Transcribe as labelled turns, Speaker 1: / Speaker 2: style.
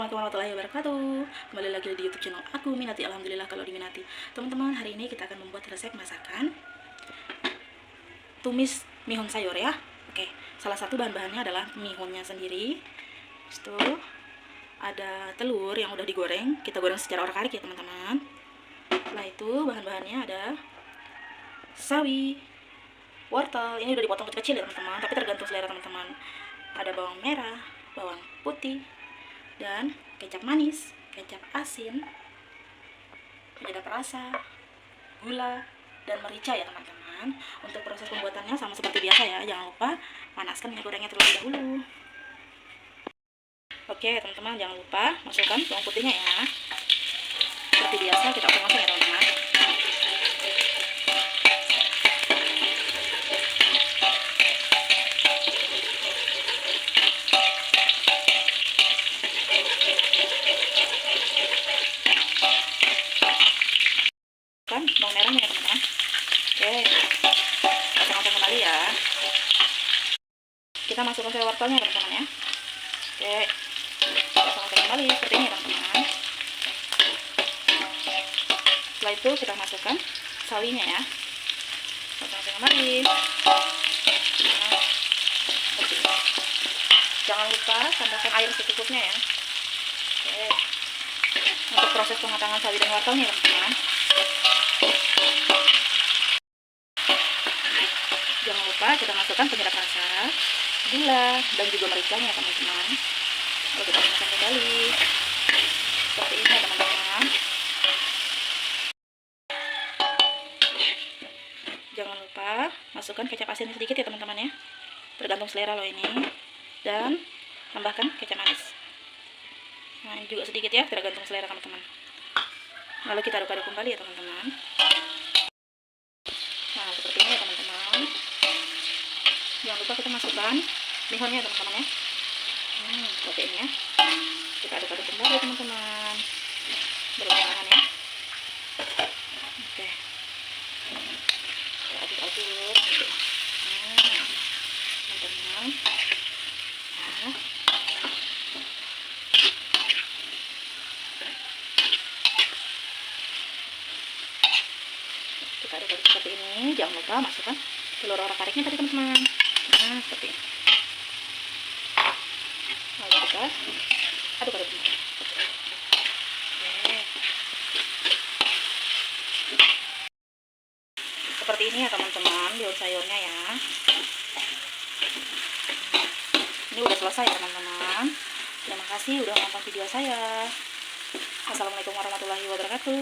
Speaker 1: Assalamualaikum warahmatullahi wabarakatuh. Kembali lagi di YouTube channel aku, Minati. Alhamdulillah kalau diminati. Teman-teman, hari ini kita akan membuat resep masakan tumis mihun sayur ya. Oke, salah satu bahan-bahannya adalah mihunnya sendiri. Itu ada telur yang udah digoreng, kita goreng secara orkarik ya teman-teman. Setelah itu bahan-bahannya ada sawi, wortel, ini udah dipotong kecil-kecil ya teman-teman, tapi tergantung selera teman-teman. Ada bawang merah, bawang putih, dan kecap manis, kecap asin, penyedap rasa, gula, dan merica ya teman-teman. Untuk proses pembuatannya sama seperti biasa ya, jangan lupa panaskan minyak gorengnya terlebih dahulu. Oke teman-teman, jangan lupa masukkan bawang putihnya ya. Seperti biasa kita oseng-oseng ya teman-teman. Kan bawang merahnya ya teman-teman. Oke, oseng-oseng kembali ya. Kita masukkan ke wortelnya teman-teman ya. Oke, oseng-oseng kembali seperti ini teman-teman. Setelah itu kita masukkan sawinya ya. Oseng-oseng kembali. Jangan lupa tambahkan air secukupnya ya. Oke. Untuk proses pematangan sawi dan wortelnya teman-teman, jangan lupa kita masukkan penyedap rasa, gula, dan juga mericanya teman-teman. Lalu kita masukkan kembali seperti ini teman-teman. Jangan lupa masukkan kecap asin sedikit ya teman-teman ya, tergantung selera lo ini, dan tambahkan kecap manis. Nah ini juga sedikit ya, tergantung selera teman-teman. Lalu kita aduk-aduk kembali ya teman-teman. Nah seperti ini ya teman-teman. Jangan lupa kita masukkan mihunnya teman-teman ya. Seperti ini ya. Kita aduk-aduk kembali teman-teman. Berbahan ya. Oke. Kita aduk-aduk. Teman-teman. Nah. Kita aduk-aduk seperti ini. Jangan lupa masukkan telur orek-areknya tadi teman-teman. Nah seperti ini. Lalu kita aduk-aduk kembali. Oke. Seperti ini ya teman-teman bihun sayurnya ya. Ini udah selesai ya teman-teman. Terima kasih udah nonton video saya. Assalamualaikum warahmatullahi wabarakatuh.